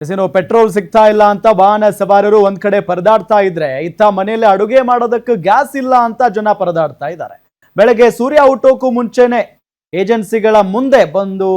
ಏನು ಪೆಟ್ರೋಲ್ ಸಿಗ್ತಾ ಇಲ್ಲ ಅಂತ ವಾಹನ ಸವಾರರು ಒಂದ್ ಕಡೆ ಪರದಾಡ್ತಾ ಇದ್ರೆ ಇತ್ತ ಮನೆಯಲ್ಲಿ ಅಡುಗೆ ಮಾಡೋದಕ್ಕೆ ಗ್ಯಾಸ್ ಇಲ್ಲ ಅಂತ ಜನ ಪರದಾಡ್ತಾ ಇದ್ದಾರೆ. ಬೆಳಗ್ಗೆ ಸೂರ್ಯ ಹುಟ್ಟೋಕು ಮುಂಚೆನೆ ಏಜೆನ್ಸಿಗಳ ಮುಂದೆ ಬಂದು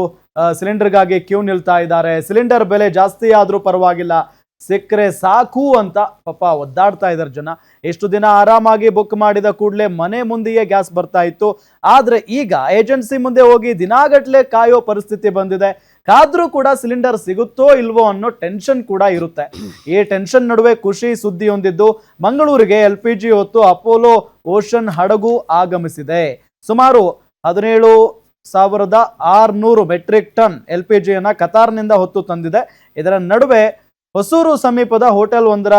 ಸಿಲಿಂಡರ್ಗಾಗಿ ಕ್ಯೂ ನಿಲ್ತಾ ಇದ್ದಾರೆ. ಸಿಲಿಂಡರ್ ಬೆಲೆ ಜಾಸ್ತಿ ಆದ್ರೂ ಪರವಾಗಿಲ್ಲ, ಸಿಕ್ಕರೆ ಸಾಕು ಅಂತ ಪಾಪ ಒದ್ದಾಡ್ತಾ ಇದ್ದಾರೆ ಜನ. ಎಷ್ಟು ದಿನ ಆರಾಮಾಗಿ ಬುಕ್ ಮಾಡಿದ ಕೂಡಲೇ ಮನೆ ಮುಂದೆಯೇ ಗ್ಯಾಸ್ ಬರ್ತಾ ಇತ್ತು. ಆದ್ರೆ ಈಗ ಏಜೆನ್ಸಿ ಮುಂದೆ ಹೋಗಿ ದಿನಾಗಟ್ಲೆ ಕಾಯೋ ಪರಿಸ್ಥಿತಿ ಬಂದಿದೆ. ಕಾದ್ರೂ ಕೂಡ ಸಿಲಿಂಡರ್ ಸಿಗುತ್ತೋ ಇಲ್ವೋ ಅನ್ನೋ ಟೆನ್ಷನ್ ಕೂಡ ಇರುತ್ತೆ. ಈ ಟೆನ್ಷನ್ ನಡುವೆ ಖುಷಿ ಸುದ್ದಿ ಹೊಂದಿದ್ದು, ಮಂಗಳೂರಿಗೆ LPG ಹೊತ್ತು ಅಪೋಲೋ ಓಷನ್ ಹಡಗು ಆಗಮಿಸಿದೆ. ಸುಮಾರು 17,600 ಮೆಟ್ರಿಕ್ ಟನ್ LPGಯನ್ನ ಕತಾರ್ನಿಂದ ಹೊತ್ತು ತಂದಿದೆ. ಇದರ ನಡುವೆ ಹೊಸೂರು ಸಮೀಪದ ಹೋಟೆಲ್ ಒಂದರ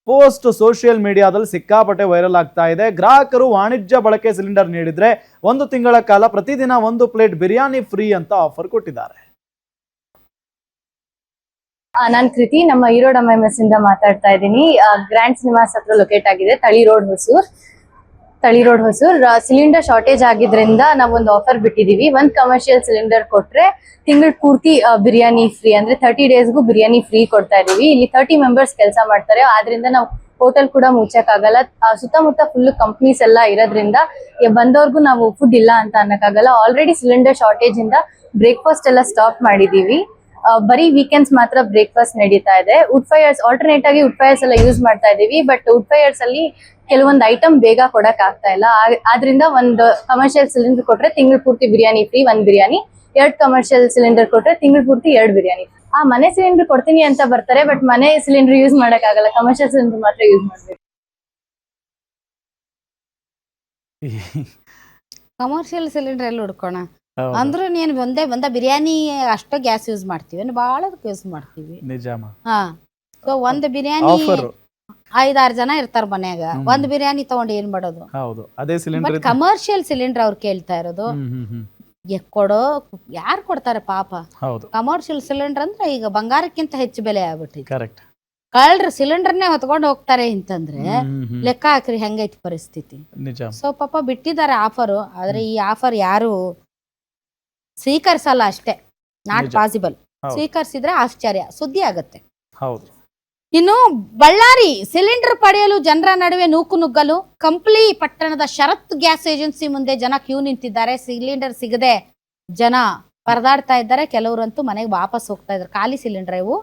ಪೋಸ್ಟ್ ಸೋಷಿಯಲ್ ಮೀಡಿಯಾದಲ್ಲಿ ಸಿಕ್ಕಾಪಟ್ಟೆ ವೈರಲ್ ಆಗ್ತಾ ಇದೆ. ಗ್ರಾಹಕರು ವಾಣಿಜ್ಯ ಬಳಕೆ ಸಿಲಿಂಡರ್ ನೀಡಿದ್ರೆ 1 ತಿಂಗಳ ಕಾಲ ಪ್ರತಿದಿನ 1 ಪ್ಲೇಟ್ ಬಿರಿಯಾನಿ ಫ್ರೀ ಅಂತ ಆಫರ್ ಕೊಟ್ಟಿದ್ದಾರೆ. ನಾನು ಕೃತಿ, ನಮ್ಮ ಈರೋಡ್ MMS ಇಂದ ಮಾತಾಡ್ತಾ ಇದ್ದೀನಿ. ಗ್ರ್ಯಾಂಡ್ ಸಿನಿಮಾಸ್ ಹತ್ರ ಲೊಕೇಟ್ ಆಗಿದೆ, ತಳಿ ರೋಡ್ ಹೊಸೂರ್. ಸಿಲಿಂಡರ್ ಶಾರ್ಟೇಜ್ ಆಗಿದ್ರಿಂದ ನಾವೊಂದು ಆಫರ್ ಬಿಟ್ಟಿದೀವಿ. 1 ಕಮರ್ಷಿಯಲ್ ಸಿಲಿಂಡರ್ ಕೊಟ್ರೆ ತಿಂಗಳ ಪೂರ್ತಿ ಬಿರಿಯಾನಿ ಫ್ರೀ, ಅಂದ್ರೆ 30 ಡೇಸ್ಗೂ ಬಿರಿಯಾನಿ ಫ್ರೀ ಕೊಡ್ತಾ ಇದೀವಿ. ಇಲ್ಲಿ 30 ಮೆಂಬರ್ಸ್ ಕೆಲಸ ಮಾಡ್ತಾರೆ, ಆದ್ರಿಂದ ನಾವು ಹೋಟೆಲ್ ಕೂಡ ಮುಚ್ಚಕ್ಕಾಗಲ್ಲ. ಸುತ್ತಮುತ್ತ ಫುಲ್ ಕಂಪ್ನೀಸ್ ಎಲ್ಲ ಇರೋದ್ರಿಂದ ಬಂದವ್ರಿಗೂ ನಾವು ಫುಡ್ ಇಲ್ಲ ಅಂತ ಅನ್ನಕ್ಕಾಗಲ್ಲ. ಆಲ್ರೆಡಿ ಸಿಲಿಂಡರ್ ಶಾರ್ಟೇಜ್ ಇಂದ ಬ್ರೇಕ್ಫಾಸ್ಟ್ ಎಲ್ಲ ಸ್ಟಾಪ್ ಮಾಡಿದೀವಿ. ಬರೀ ವೀಕೆಂಡ್ಸ್ ಮಾತ್ರ ಬ್ರೇಕ್ಫಾಸ್ಟ್ ನಡೀತಾ ಇದೆ. ವುಡ್ ಫೈರ್ಸ್ ಆಲ್ಟರ್ನೇಟ್ ಆಗಿ ವುಡ್ ಫೈರ್ಸ್ ಎಲ್ಲ ಯೂಸ್ ಮಾಡ್ತಾ ಇದೀವಿ. ಬಟ್ ವುಡ್ ಫೈರ್ಸ್ ಅಲ್ಲಿ ಕೆಲವೊಂದು ಐಟಮ್ ಬೇಗ ಕೊಡಕ್ ಆಗ್ತಾ ಇಲ್ಲ. ಆದ್ರಿಂದ 1 ಕಮರ್ಷಿಯಲ್ ಸಿಲಿಂಡರ್ ಕೊಟ್ರೆ ತಿಂಗಳ ಪೂರ್ತಿ biryani free 1 biryani, 2 commercial cylinder ಕೊಟ್ರೆ ತಿಂಗಳ ಪೂರ್ತಿ 2 ಬಿರಿಯಾನಿ. ಮನೆ ಸಿಲಿಂಡರ್ ಕೊಡ್ತೀನಿ ಅಂತ ಬರ್ತಾರೆ, ಬಟ್ ಮನೆ ಸಿಲಿಂಡರ್ ಯೂಸ್ ಮಾಡಕ್ ಆಗಲ್ಲ, ಕಮರ್ಷಿಯಲ್ ಸಿಲಿಂಡರ್ ಮಾತ್ರ ಯೂಸ್ ಮಾಡ್ಬೇಕು. ಕಮರ್ಷಿಯಲ್ ಸಿಲಿಂಡರ್ ಎಲ್ಲಿ ಹುಡ್ಕೋಣ ಅಂದ್ರೂ ನೀನ್ ಒಂದೇ ಬಿರಿಯಾನಿ ಅಷ್ಟೇ ಗ್ಯಾಸ್ ಯೂಸ್ ಮಾಡ್ತೀವಿ, ಬಹಳದಕ್ಕೆ ಯೂಸ್ ಮಾಡ್ತೀವಿ. ಸೊ 1 ಬಿರಿಯಾನಿ 5-6 ಜನ ಇರ್ತಾರ ಮನ್ಯಾಗ, 1 ಬಿರಿಯಾನಿ ತಗೊಂಡು ಏನ್ ಮಾಡೋದು? ಬಟ್ ಕಮರ್ಷಿಯಲ್ ಸಿಲಿಂಡರ್ ಅವ್ರು ಕೇಳ್ತಾ ಇರೋದು. ಕೊಡೋ ಯಾರು ಕೊಡ್ತಾರೆ ಪಾಪ. ಕಮರ್ಷಿಯಲ್ ಸಿಲಿಂಡರ್ ಅಂದ್ರೆ ಈಗ ಬಂಗಾರಕ್ಕಿಂತ ಹೆಚ್ಚು ಬೆಲೆ ಆಗ್ಬಿಟ್ಟಿದೆ. ಕಳ್ರ ಸಿಲಿಂಡರ್ನೇ ಹೊತ್ಕೊಂಡು ಹೋಗ್ತಾರೆ ಅಂತಂದ್ರೆ ಲೆಕ್ಕ ಹಾಕ್ರಿ ಹೆಂಗೈತಿ ಪರಿಸ್ಥಿತಿ. ಸೊ ಪಾಪ ಬಿಟ್ಟಿದ್ದಾರೆ ಆಫರು, ಆದ್ರೆ ಈ ಆಫರ್ ಯಾರು ಸ್ವೀಕರಿಸಲ್ಲ ಅಷ್ಟೇ. Not possible. ಸ್ವೀಕರಿಸಿದ್ರೆ ಆಶ್ಚರ್ಯ ಸುದ್ದಿ ಆಗತ್ತೆ. ಇನ್ನು ಬಳ್ಳಾರಿ ಸಿಲಿಂಡರ್ ಪಡೆಯಲು ಜನರ ನಡುವೆ ನೂಕುನುಗ್ಗಲು. ಕಂಪ್ಲಿ ಪಟ್ಟಣದ ಶರತ್ ಗ್ಯಾಸ್ ಏಜೆನ್ಸಿ ಮುಂದೆ ಜನ ಕ್ಯೂ ನಿಂತಿದ್ದಾರೆ. ಸಿಲಿಂಡರ್ ಸಿಗದೆ ಜನ ಪರದಾಡ್ತಾ ಇದ್ದಾರೆ. ಕೆಲವರಂತೂ ಮನೆಗೆ ವಾಪಸ್ ಹೋಗ್ತಾ ಇದ್ದಾರೆ. ಖಾಲಿ ಸಿಲಿಂಡರ್ ಇವು.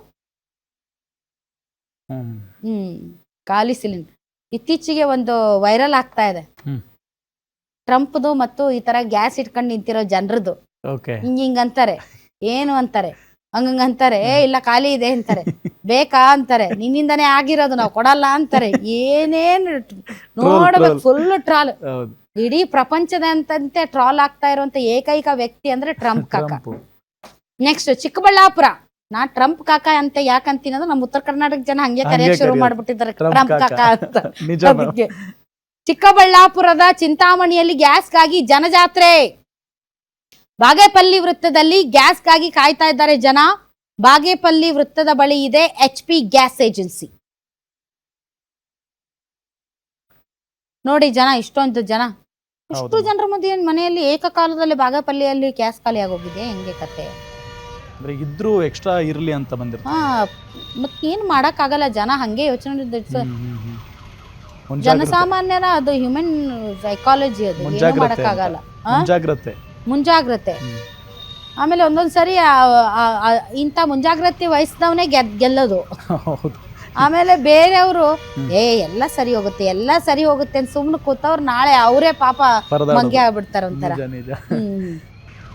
ಖಾಲಿ ಸಿಲಿಂಡರ್. ಇತ್ತೀಚೆಗೆ ಒಂದು ವೈರಲ್ ಆಗ್ತಾ ಇದೆ, ಟ್ರಂಪ್ದು ಮತ್ತು ಈ ತರ ಗ್ಯಾಸ್ ಇಟ್ಕೊಂಡು ನಿಂತಿರೋ ಜನರದು. ಹಿಂಗ ಅಂತಾರೆ, ಏನು ಅಂತಾರೆ, ಹಂಗಂತಾರೆ, ಇಲ್ಲ ಖಾಲಿ ಇದೆ ಅಂತಾರೆ, ಬೇಕಾ ಅಂತಾರೆ, ನಿನ್ನಿಂದಾನೇ ಆಗಿರೋದು ನಾವು ಕೊಡಲ್ಲ ಅಂತಾರೆ. ಏನೇನು ನೋಡ್ಬೇಕು, ಫುಲ್ ಟ್ರಾಲ್. ಇಡೀ ಪ್ರಪಂಚದಂತೆ ಟ್ರಾಲ್ ಆಗ್ತಾ ಇರುವಂತ ಏಕೈಕ ವ್ಯಕ್ತಿ ಅಂದ್ರೆ ಟ್ರಂಪ್ ಕಾಕ. ನೆಕ್ಸ್ಟ್ ಚಿಕ್ಕಬಳ್ಳಾಪುರ. ನಾ ಟ್ರಂಪ್ ಕಾಕ ಅಂತ ಯಾಕಂತೀನಂದ್ರೆ ನಮ್ಮ ಉತ್ತರ ಕರ್ನಾಟಕ ಜನ ಹಂಗೆ ಕರೆಯಕ್ ಶುರು ಮಾಡ್ಬಿಟ್ಟಿದ್ದಾರೆ ಟ್ರಂಪ್ ಕಾಕ ಅಂತ. ಚಿಕ್ಕಬಳ್ಳಾಪುರದ ಚಿಂತಾಮಣಿಯಲ್ಲಿ ಗ್ಯಾಸ್ಗಾಗಿ ಜನಜಾತ್ರೆ. ಬಾಗೇಪಲ್ಲಿ ವೃತ್ತದಲ್ಲಿ ಗ್ಯಾಸ್ಗಾಗಿ ಕಾಯ್ತಾ ಇದ್ದಾರೆ ಜನ. ಬಾಗೇಪಲ್ಲಿ ವೃತ್ತದ ಬಳಿ ಇದೆ HP ಗ್ಯಾಸ್ ಏಜೆನ್ಸಿ. ನೋಡಿ ಜನ, ಇಷ್ಟೊಂದು ಜನ, ಇಷ್ಟು ಜನರ ಮಧ್ಯೆ ಮನೆಯಲ್ಲಿ ಏಕಕಾಲದಲ್ಲಿ ಬಾಗೇಪಲ್ಲಿಯಲ್ಲಿ ಗ್ಯಾಸ್ ಖಾಲಿ ಆಗೋಗಿದೆ. ಹೆಂಗೆ ಕತೆ? ಇದ್ರೂ ಎಕ್ಸ್ಟ್ರಾ ಇರ್ಲಿ ಅಂತ ಬಂದಿರ್ತಾರೆ. ಮತ್ ಏನ್ ಮಾಡಕ್ ಆಗಲ್ಲ, ಜನ ಹಂಗೆ ಯೋಚನೆ. ಜನಸಾಮಾನ್ಯರ ಅದು ಹ್ಯೂಮನ್ ಸೈಕಾಲಜಿ, ಅದು ಏನು ಮಾಡಕ್ ಆಗಲ್ಲ. ಮುಂಜಾಗ್ರತೆ. ಆಮೇಲೆ ಒಂದೊಂದ್ಸರಿ ಇಂಥ ಮುಂಜಾಗ್ರತೆ ವಹಿಸಿದವನೇ ಗೆಲ್ಲೋದು. ಆಮೇಲೆ ಬೇರೆಯವರು ಎಲ್ಲ ಸರಿ ಹೋಗುತ್ತೆ ಅಂತ ಸುಮ್ನೆ ಕೂತವ್ರು ನಾಳೆ ಅವರೇ ಪಾಪ ಮಂಗೆ ಆಗ್ಬಿಡ್ತಾರ ಒಂಥರ.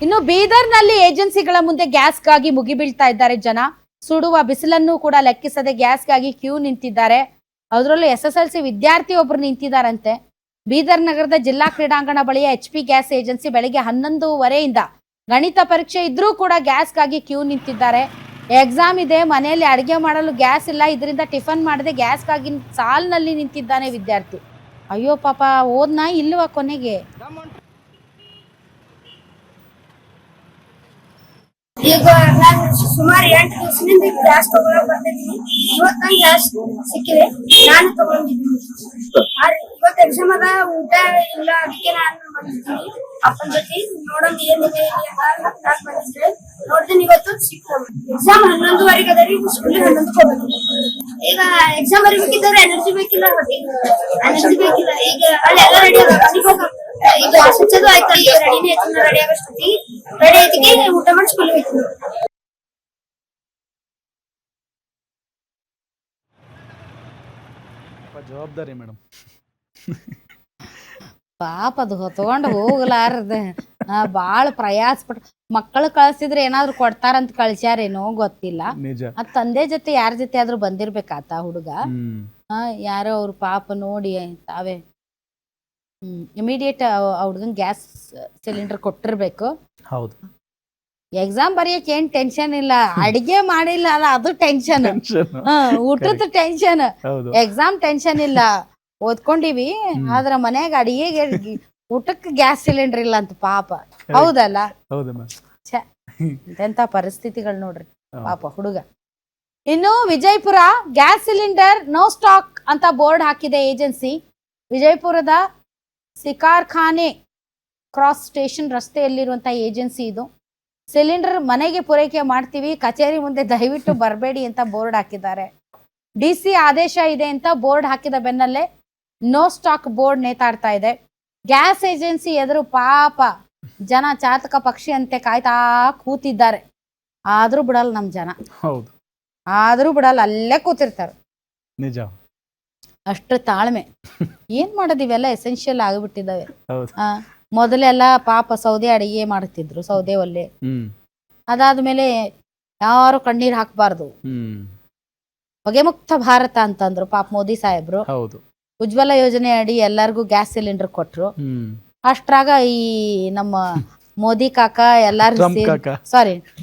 ಇನ್ನು ಬೀದರ್ನಲ್ಲಿ ಏಜೆನ್ಸಿಗಳ ಮುಂದೆ ಗ್ಯಾಸ್ಗಾಗಿ ಮುಗಿಬೀಳ್ತಾ ಇದ್ದಾರೆ ಜನ. ಸುಡುವ ಬಿಸಿಲನ್ನು ಕೂಡ ಲೆಕ್ಕಿಸದೆ ಗ್ಯಾಸ್ಗಾಗಿ ಕ್ಯೂ ನಿಂತಿದ್ದಾರೆ. ಅದರಲ್ಲೂ SSLC ವಿದ್ಯಾರ್ಥಿ ಒಬ್ರು ನಿಂತಿದ್ದಾರಂತೆ. ಬೀದರ್ ನಗರದ ಜಿಲ್ಲಾ ಕ್ರೀಡಾಂಗಣ ಬಳಿಯ HP ಗ್ಯಾಸ್ ಏಜೆನ್ಸಿ ಬೆಳಿಗ್ಗೆ 11:15 ಗಣಿತ ಪರೀಕ್ಷೆ ಇದ್ರೂ ಕೂಡ ಗ್ಯಾಸ್ಗಾಗಿ ಕ್ಯೂ ನಿಂತಿದ್ದಾರೆ. ಎಕ್ಸಾಮ್ ಇದೆ, ಮನೆಯಲ್ಲಿ ಅಡಿಗೆ ಮಾಡಲು ಗ್ಯಾಸ್ ಇಲ್ಲ, ಇದರಿಂದ ಟಿಫನ್ ಮಾಡದೆ ಗ್ಯಾಸ್ಗಾಗಿ ಸಾಲಿನಲ್ಲಿ ನಿಂತಿದ್ದಾನೆ ವಿದ್ಯಾರ್ಥಿ. ಅಯ್ಯೋ ಪಾಪ, ಓದ್ನಾ ಇಲ್ವಾ ಕೊನೆಗೆ? ಈಗ ನಾನು ಸುಮಾರು 8 ದಿವಸದಿಂದ ಗ್ಯಾಸ್ ತಗೊಳಕ್ ಬರ್ತಿದ್ದೀನಿ. ಇವತ್ತು ನಂಗೆ ಗ್ಯಾಸ್ ಸಿಕ್ಕಿದೆ, ನಾನು ತಗೊಂಡಿದ್ದೀನಿ. ಇವತ್ತು ಎಕ್ಸಾಮ್ ಅದ, ಊಟ ಇಲ್ಲ, ಅದಕ್ಕೆ ನಾನು ಬಂದಿದ್ದೀನಿ ಅಪ್ಪನ ಜೊತೆ ನೋಡೋಣ ಏನಿದೆ ನಾಕ್ ಬಂದಿದ್ರೆ ನೋಡ್ತೀನಿ ಇವತ್ತು ಸಿಕ್ತವೆ. ಎಕ್ಸಾಮ್ 11:30 ಅದರಿ ಸ್ಕೂಲ್ 11ಕ್ಕೆ ಹೋಗ್ಬೇಕು. ಈಗ ಎಕ್ಸಾಮ್ ಬರೀಬೇಕಿದ್ರೆ ಎನರ್ಜಿ ಬೇಕಿಲ್ಲ ಎನರ್ಜಿ ಬೇಕಿಲ್ಲ. ಈಗ ಅಲ್ಲಿ ಎಲ್ಲ ರೆಡಿ ಈಗ ಸ್ವಚ್ಛದು ಆಯ್ತು, ಈಗ ರೆಡಿನೇ ಆಯ್ತು, ರೆಡಿ ಆಗಷ್ಟೊತ್ತಿ ರೆಡಿ ಆಯ್ತಿಗೆ ಊಟ ಮಾಡಿ ಸ್ಕೂಲ್ ಹೋಗ್ತೀನಿ. ಜವಾಬ್ದಾರಿ ಮೇಡಮ್. ಪಾಪ ಅದು ಹೊತ್ಕೊಂಡು ಹೋಗ್ಲಾರ್ದ ಬಾಳ ಪ್ರಯಾಸ ಪಟ್ಟು ಮಕ್ಕಳು ಕಳ್ಸಿದ್ರೆ ಏನಾದ್ರು ಕೊಡ್ತಾರಂತ ಕಳ್ಸ್ಯಾರೇನೋ ಗೊತ್ತಿಲ್ಲ. ನಿಜ. ಅದ್ ತಂದೆ ಜೊತೆ ಯಾರ ಜೊತೆ ಆದ್ರೂ ಬಂದಿರ್ಬೇಕಾತ ಹುಡುಗ. ಯಾರೋ ಅವ್ರ ಪಾಪ ನೋಡಿ ತಾವೇ ಇಮಿಡಿಯೇಟ್ ಹುಡುಗನ್ ಗ್ಯಾಸ್ ಸಿಲಿಂಡರ್ ಕೊಟ್ಟಿರ್ಬೇಕು. ಹೌದು. ಎಕ್ಸಾಮ್ ಬರೆಯಕ್ ಏನ್ ಟೆನ್ಷನ್ ಇಲ್ಲ, ಅಡಿಗೆ ಮಾಡಿಲ್ಲ ಅಲ್ಲ ಅದು ಟೆನ್ಷನ್, ಊಟದ ಟೆನ್ಷನ್. ಎಕ್ಸಾಮ್ ಟೆನ್ಷನ್ ಇಲ್ಲ, ಓದ್ಕೊಂಡಿವಿ ಆದ್ರ ಮನ್ಯಾಗ ಅಡಿಗೆಗೆ ಊಟಕ್ಕೆ ಗ್ಯಾಸ್ ಸಿಲಿಂಡರ್ ಇಲ್ಲ ಅಂತ ಪಾಪ. ಹೌದಲ್ಲ? ಎಂತ ಪರಿಸ್ಥಿತಿಗಳು ನೋಡ್ರಿ ಪಾಪ ಹುಡುಗ. ಇನ್ನು Vijayapura gas cylinder no stock ಅಂತ ಬೋರ್ಡ್ ಹಾಕಿದೆ ಏಜೆನ್ಸಿ. ವಿಜಯಪುರದ ಸಿಕಾರ್ಖಾನೆ ಕ್ರಾಸ್ ಸ್ಟೇಷನ್ ರಸ್ತೆಯಲ್ಲಿರುವಂತ ಏಜೆನ್ಸಿ ಇದು. ಸಿಲಿಂಡರ್ ಮನೆಗೆ ಪೂರೈಕೆ ಮಾಡ್ತೀವಿ, ಕಚೇರಿ ಮುಂದೆ ದಯವಿಟ್ಟು ಬರಬೇಡಿ ಅಂತ ಬೋರ್ಡ್ ಹಾಕಿದ್ದಾರೆ. ಡಿಸಿ ಆದೇಶ ಇದೆ ಅಂತ ಬೋರ್ಡ್ ಹಾಕಿದ ಬೆನ್ನಲ್ಲೇ ನೋ ಸ್ಟಾಕ್ ಬೋರ್ಡ್ ನೇತಾಡ್ತಾ ಇದೆ. ಗ್ಯಾಸ್ ಏಜೆನ್ಸಿ ಎದುರು ಪಾಪ ಜನ ಚಾತಕ ಪಕ್ಷಿ ಅಂತೆ ಕಾಯ್ತಾ ಕೂತಿದ್ದಾರೆ. ಆದ್ರೂ ಬಿಡಲ್ಲ ನಮ್ ಜನ. ಹೌದು, ಆದ್ರೂ ಬಿಡಲ್ಲ, ಅಲ್ಲೇ ಕೂತಿರ್ತಾರೆ. ನಿಜ. ಅಷ್ಟು ತಾಳ್ಮೆ. ಏನ್ ಮಾಡೋದು, ಇವೆಲ್ಲ ಎಸೆನ್ಷಿಯಲ್ ಆಗಿಬಿಟ್ಟಿದ್ದಾವೆ. ಮೊದಲೆಲ್ಲ ಪಾಪ ಸೌದೆ ಅಡಿಗೆ ಮಾಡ್ತಿದ್ರು, ಸೌದೆ ಒಲೆ. ಅದಾದ್ಮೇಲೆ ಯಾರು ಕಣ್ಣೀರ್ ಹಾಕ್ಬಾರ್ದು, ಹೊಗೆ ಮುಕ್ತ ಭಾರತ ಅಂತಂದ್ರು ಪಾಪ ಮೋದಿ ಸಾಹೇಬ್ರು. ಉಜ್ವಲ ಯೋಜನೆ ಅಡಿ ಎಲ್ಲಾರ್ಗು ಗ್ಯಾಸ್ ಸಿಲಿಂಡರ್ ಕೊಟ್ರು. ಅಷ್ಟ್ರಾಗ ಈ ನಮ್ಮ ಮೋದಿ ಕಾಕ ಎಲ್ಲಾರು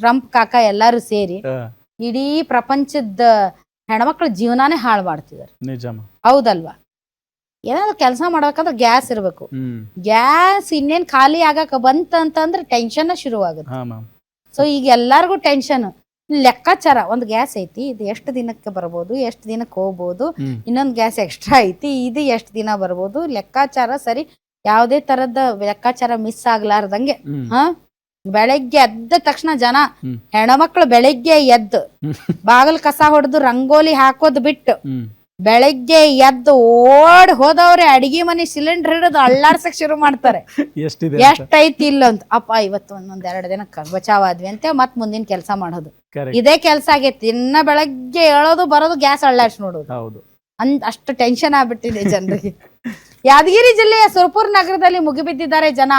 ಟ್ರಂಪ್ ಕಾಕ ಎಲ್ಲಾರು ಸೇರಿ ಇಡೀ ಪ್ರಪಂಚದ ಹೆಣ್ಮಕ್ಳ ಜೀವನಾನೇ ಹಾಳು ಮಾಡ್ತಿದಾರೆ. ಹೌದಲ್ವಾ? ಏನಾದ್ರು ಕೆಲಸ ಮಾಡ್ಬೇಕಂದ್ರೆ ಗ್ಯಾಸ್ ಇರ್ಬೇಕು. ಗ್ಯಾಸ್ ಇನ್ನೇನ್ ಖಾಲಿ ಆಗಕ ಬಂತಂತಂದ್ರೆ ಟೆನ್ಷನ್ ಶುರುವಾಗುತ್ತೆ. ಸೊ ಈಗ ಎಲ್ಲಾರ್ಗು ಟೆನ್ಷನ್, ಲೆಕ್ಕಾಚಾರ. ಒಂದ್ ಗ್ಯಾಸ್ ಐತಿ, ಇದು ಎಷ್ಟು ದಿನಕ್ಕೆ ಬರ್ಬೋದು, ಎಷ್ಟು ದಿನಕ್ಕೆ ಹೋಗ್ಬೋದು, ಇನ್ನೊಂದ್ ಗ್ಯಾಸ್ ಎಕ್ಸ್ಟ್ರಾ ಐತಿ, ಇದು ಎಷ್ಟು ದಿನ ಬರ್ಬೋದು, ಲೆಕ್ಕಾಚಾರ ಸರಿ, ಯಾವ್ದೇ ತರದ ಲೆಕ್ಕಾಚಾರ ಮಿಸ್ ಆಗ್ಲಾರ್ದಂಗೆ. ಬೆಳಗ್ಗೆ ಎದ್ದ ತಕ್ಷಣ ಜನ ಹೆಣ್ಮಕ್ಳು ಬೆಳಗ್ಗೆ ಎದ್ದು ಬಾಗಲ್ ಕಸ ಹೊಡೆದು ರಂಗೋಲಿ ಹಾಕೋದ್ ಬಿಟ್ಟು ಬೆಳಗ್ಗೆ ಎದ್ದು ಓಡ್ ಹೋದವ್ರೆ ಅಡಿಗೆ ಮನೆ ಸಿಲಿಂಡರ್ ಹಿಡಿದು ಅಳ್ಳಾಡ್ಸಕ್ ಶುರು ಮಾಡ್ತಾರೆ. ಎಷ್ಟೈತಿ ಇಲ್ಲ ಅಂತ. ಅಪ್ಪ ಇವತ್ತು ಒಂದೆರಡು ದಿನ ಬಚಾವಾದ್ವಿ ಅಂತ ಮತ್ ಮುಂದಿನ ಕೆಲಸ ಮಾಡೋದು ಇದೇ ಕೆಲ್ಸ ಆಗೈತಿ. ಇನ್ನ ಬೆಳಗ್ಗೆ ಹೇಳೋದು ಬರೋದು ಗ್ಯಾಸ್ ಅಳ್ಳಾಡ್ಸಿ ನೋಡೋದು. ಅಷ್ಟು ಟೆನ್ಷನ್ ಆಗ್ಬಿಟ್ಟಿದೆ ಜನರಿಗೆ. ಯಾದಗಿರಿ ಜಿಲ್ಲೆಯ ಸುರಪುರ ನಗರದಲ್ಲಿ ಮುಗಿಬಿದ್ದಿದ್ದಾರೆ ಜನ.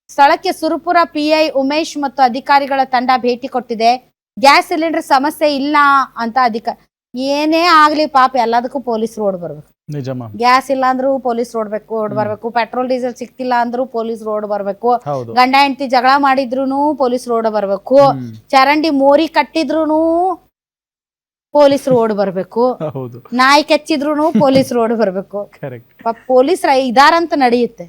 ಸ್ಥಳಕ್ಕೆ ಸುರಪುರ PI ಉಮೇಶ್ ಮತ್ತು ಅಧಿಕಾರಿಗಳ ತಂಡ ಭೇಟಿ ಕೊಟ್ಟಿದೆ. ಗ್ಯಾಸ್ ಸಿಲಿಂಡರ್ ಸಮಸ್ಯೆ ಇಲ್ಲ ಅಂತ ಏನೇ ಆಗ್ಲಿ ಪಾಪ ಎಲ್ಲದಕ್ಕೂ ಪೊಲೀಸ್ ರೋಡ್ ಬರ್ಬೇಕು. ಗ್ಯಾಸ್ ಇಲ್ಲ ಅಂದ್ರೂ ಪೊಲೀಸ್ ರೋಡ್ ಬರ್ಬೇಕು. ಪೆಟ್ರೋಲ್ ಡೀಸೆಲ್ ಸಿಕ್ತಿಲ್ಲ ಅಂದ್ರೂ ಪೊಲೀಸ್ ರೋಡ್ ಬರ್ಬೇಕು. ಗಂಡ ಹೆಂಡತಿ ಜಗಳ ಮಾಡಿದ್ರುನು ಪೊಲೀಸ್ ರೋಡ್ ಬರ್ಬೇಕು. ಚರಂಡಿ ಮೋರಿ ಕಟ್ಟಿದ್ರುನು ಪೊಲೀಸ್ ರೋಡ್ ಬರ್ಬೇಕು. ನಾಯಿ ಕೆಚ್ಚಿದ್ರುನು ಪೊಲೀಸ್ ರೋಡ್ ಬರ್ಬೇಕು. ಪೊಲೀಸ್ ಇದಾರಂತ ನಡೆಯುತ್ತೆ,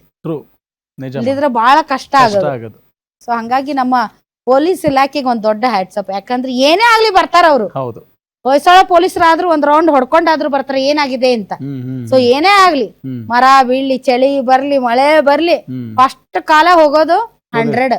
ಇಲ್ಲಿದ್ರೆ ಬಹಳ ಕಷ್ಟ ಆಗೋದು. ಸೊ ಹಂಗಾಗಿ ನಮ್ಮ ಪೊಲೀಸ್ ಇಲಾಖೆಗೆ ಒಂದ್ ದೊಡ್ಡ ಹ್ಯಾಟ್ಸಪ್. ಯಾಕಂದ್ರೆ ಏನೇ ಆಗ್ಲಿ ಬರ್ತಾರ ಅವ್ರು. ಹೊಯ್ಸಳ ಪೊಲೀಸರಾದ್ರೂ ಒಂದ್ ರೌಂಡ್ ಹೊಡ್ಕೊಂಡಾದ್ರೂ ಬರ್ತಾರೆ ಏನಾಗಿದೆ ಅಂತ. ಸೊ ಏನೇ ಆಗ್ಲಿ, ಮರ ಬೀಳ್ಲಿ, ಚಳಿ ಬರ್ಲಿ, ಮಳೆ ಬರ್ಲಿ, ಫಸ್ಟ್ ಕಾಲ ಹೋಗೋದು 100.